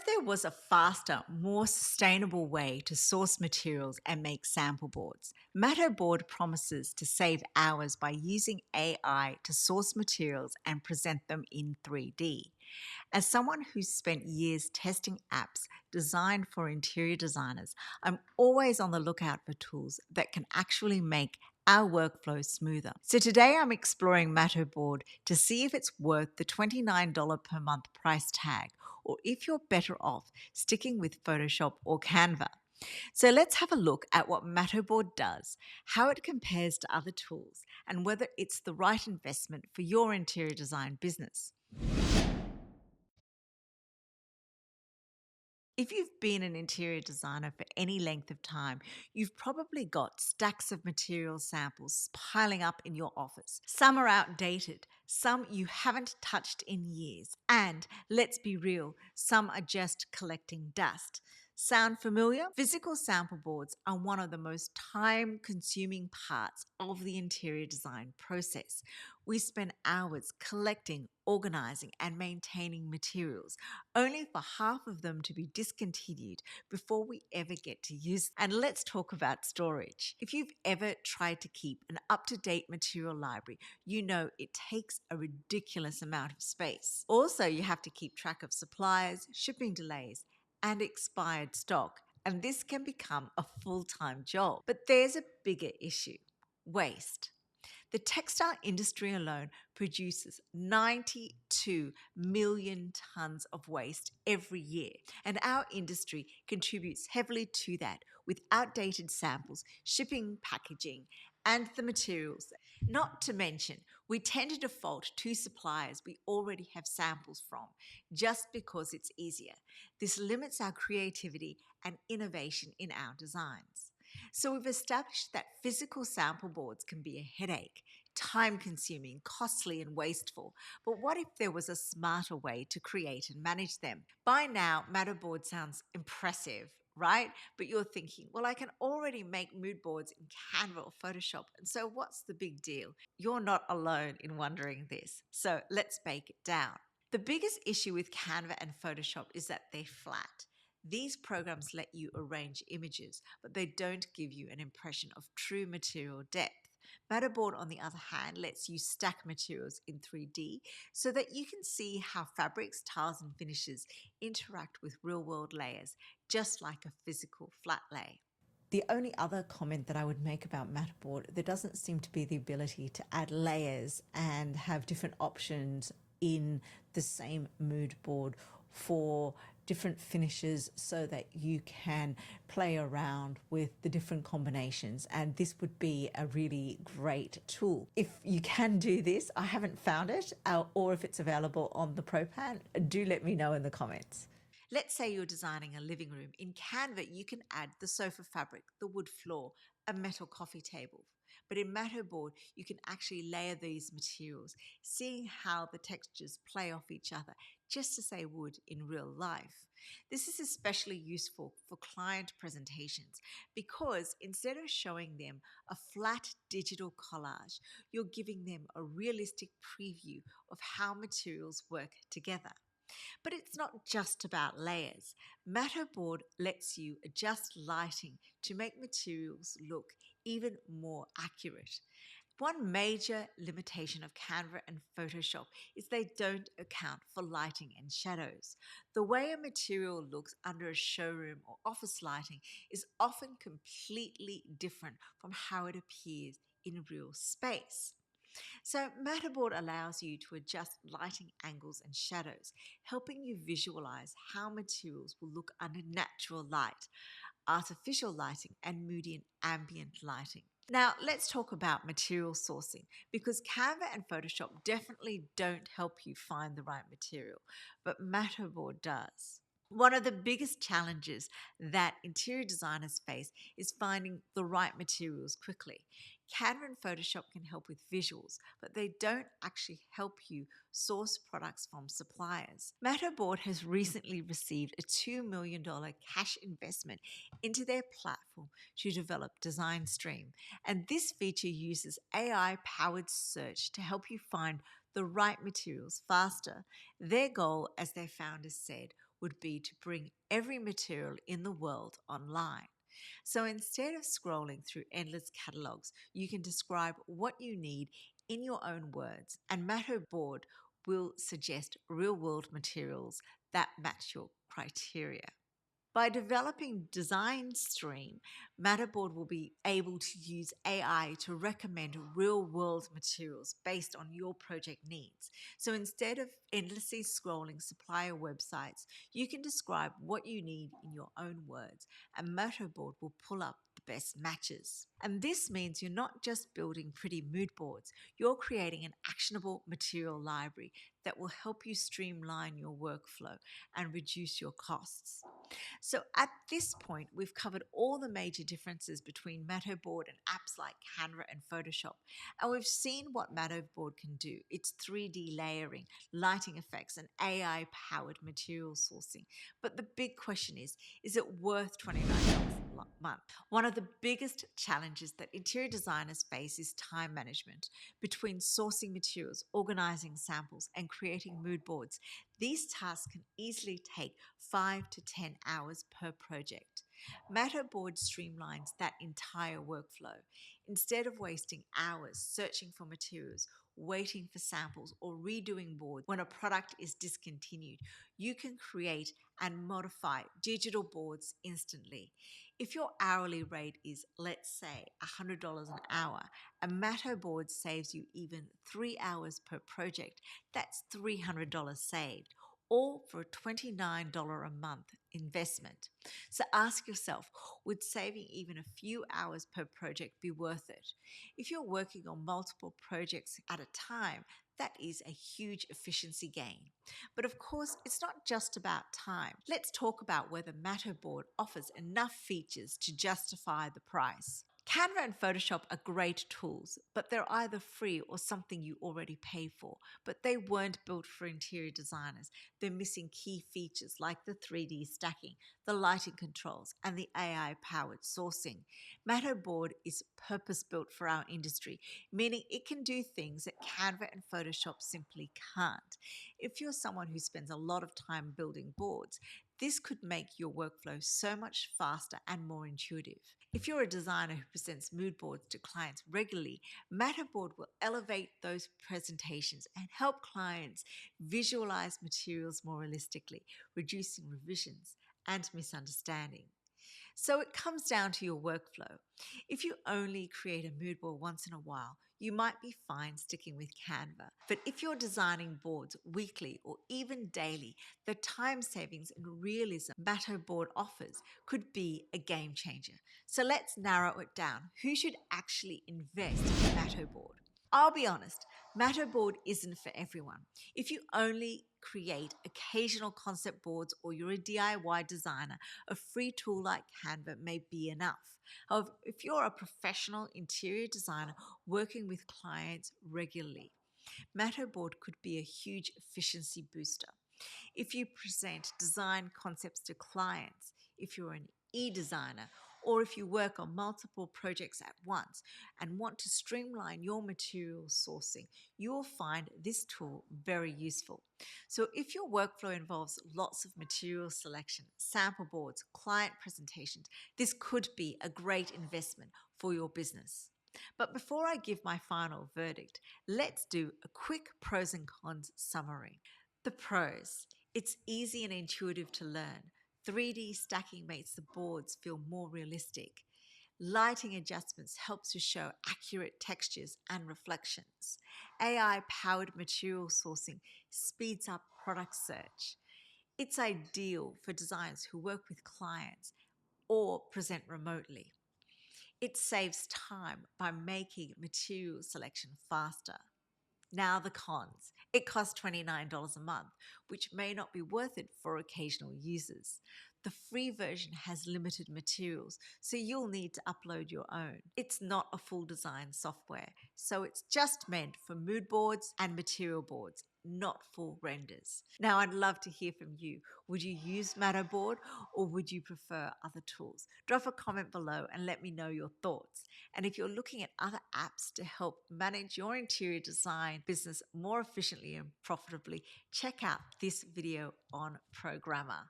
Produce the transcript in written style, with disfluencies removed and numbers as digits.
there was a faster, more sustainable way to source materials and make sample boards? Mattoboard promises to save hours by using AI to source materials and present them in 3D. As someone who's spent years testing apps designed for interior designers, I'm always on the lookout for tools that can actually make our workflow smoother. So today I'm exploring Mattoboard to see if it's worth the $29 per month price tag, or if you're better off sticking with Photoshop or Canva. So let's have a look at what Mattoboard does, how it compares to other tools, and whether it's the right investment for your interior design business. If you've been an interior designer for any length of time, you've probably got stacks of material samples piling up in your office. Some are outdated, some you haven't touched in years, and let's be real, some are just collecting dust. Sound familiar? Physical sample boards are one of the most time-consuming parts of the interior design process. We spend hours collecting, organizing, and maintaining materials, only for half of them to be discontinued before we ever get to use them. And let's talk about storage. If you've ever tried to keep an up-to-date material library, you know it takes a ridiculous amount of space. Also, you have to keep track of suppliers, shipping delays, and expired stock, and this can become a full-time job. But there's a bigger issue: waste. The textile industry alone produces 92 million tons of waste every year, and our industry contributes heavily to that with outdated samples, shipping, packaging, and the materials. Not to mention, we tend to default to suppliers we already have samples from just because it's easier. This limits our creativity and innovation in our designs. So we've established that physical sample boards can be a headache, time-consuming, costly, and wasteful. But what if there was a smarter way to create and manage them? By now, Mattoboard sounds impressive, right? But you're thinking, well, I can already make mood boards in Canva or Photoshop, and so what's the big deal? You're not alone in wondering this. So let's break it down. The biggest issue with Canva and Photoshop is that they're flat. These programs let you arrange images, but they don't give you an impression of true material depth. Mattoboard, on the other hand, lets you stack materials in 3D so that you can see how fabrics, tiles, and finishes interact with real-world layers, just like a physical flat lay. The only other comment that I would make about Mattoboard, there doesn't seem to be the ability to add layers and have different options in the same mood board for different finishes so that you can play around with the different combinations, and this would be a really great tool. If you can do this, I haven't found it, or if it's available on the Pro Plan, do let me know in the comments. Let's say you're designing a living room. In Canva, you can add the sofa fabric, the wood floor, a metal coffee table. But in Mattoboard, you can actually layer these materials, seeing how the textures play off each other, just to say wood in real life. This is especially useful for client presentations because instead of showing them a flat digital collage, you're giving them a realistic preview of how materials work together. But it's not just about layers. Mattoboard lets you adjust lighting to make materials look even more accurate. One major limitation of Canva and Photoshop is they don't account for lighting and shadows. The way a material looks under a showroom or office lighting is often completely different from how it appears in real space. So Mattoboard allows you to adjust lighting angles and shadows, helping you visualize how materials will look under natural light, artificial lighting, and moody and ambient lighting. Now, let's talk about material sourcing, because Canva and Photoshop definitely don't help you find the right material, but Mattoboard does. One of the biggest challenges that interior designers face is finding the right materials quickly. Canva and Photoshop can help with visuals, but they don't actually help you source products from suppliers. Mattoboard has recently received a $2 million cash investment into their platform to develop Design Stream, and this feature uses AI-powered search to help you find the right materials faster. Their goal, as their founders said, would be to bring every material in the world online. So instead of scrolling through endless catalogs, you can describe what you need in your own words, and Mattoboard will suggest real-world materials that match your criteria. By developing Design Stream, Matterboard will be able to use AI to recommend real-world materials based on your project needs. So instead of endlessly scrolling supplier websites, you can describe what you need in your own words, and Matterboard will pull up the best matches. And this means you're not just building pretty mood boards, you're creating an actionable material library that will help you streamline your workflow and reduce your costs. So at this point, we've covered all the major differences between Mattoboard and apps like Canva and Photoshop, and we've seen what Mattoboard can do. It's 3D layering, lighting effects, and AI-powered material sourcing. But the big question is it worth $29 a month? One of the biggest challenges that interior designers face is time management. Between sourcing materials, organizing samples, and creating mood boards, these tasks can easily take 5 to 10 hours per project. Matterboard streamlines that entire workflow. Instead of wasting hours searching for materials, waiting for samples, or redoing boards when a product is discontinued, you can create and modify digital boards instantly. If your hourly rate is, let's say, $100 an hour, a Mattoboard saves you even 3 hours per project. That's $300 saved, all for a $29 a month investment. So ask yourself, would saving even a few hours per project be worth it? If you're working on multiple projects at a time, that is a huge efficiency gain. But of course, it's not just about time. Let's talk about whether Mattoboard offers enough features to justify the price. Canva and Photoshop are great tools, but they're either free or something you already pay for. But they weren't built for interior designers. They're missing key features like the 3D stacking, the lighting controls, and the AI-powered sourcing. Mattoboard is purpose-built for our industry, meaning it can do things that Canva and Photoshop simply can't. If you're someone who spends a lot of time building boards, this could make your workflow so much faster and more intuitive. If you're a designer who presents mood boards to clients regularly, Matterboard will elevate those presentations and help clients visualize materials more realistically, reducing revisions and misunderstanding. So it comes down to your workflow. If you only create a mood board once in a while, you might be fine sticking with Canva. But if you're designing boards weekly or even daily, the time savings and realism Mattoboard offers could be a game changer. So let's narrow it down. Who should actually invest in Mattoboard? I'll be honest, Mattoboard isn't for everyone. If you only create occasional concept boards or you're a DIY designer, a free tool like Canva may be enough. However, if you're a professional interior designer working with clients regularly, Mattoboard could be a huge efficiency booster. If you present design concepts to clients, if you're an e-designer, or if you work on multiple projects at once and want to streamline your material sourcing, you will find this tool very useful. So if your workflow involves lots of material selection, sample boards, client presentations, this could be a great investment for your business. But before I give my final verdict, let's do a quick pros and cons summary. The pros. It's easy and intuitive to learn. 3D stacking makes the boards feel more realistic. Lighting adjustments helps to show accurate textures and reflections. AI-powered material sourcing speeds up product search. It's ideal for designers who work with clients or present remotely. It saves time by making material selection faster. Now the cons. It costs $29 a month, which may not be worth it for occasional users. The free version has limited materials, so you'll need to upload your own. It's not a full design software, so it's just meant for mood boards and material boards, not full renders. Now, I'd love to hear from you. Would you use Mattoboard or would you prefer other tools? Drop a comment below and let me know your thoughts. And if you're looking at other apps to help manage your interior design business more efficiently and profitably, check out this video on Programmer.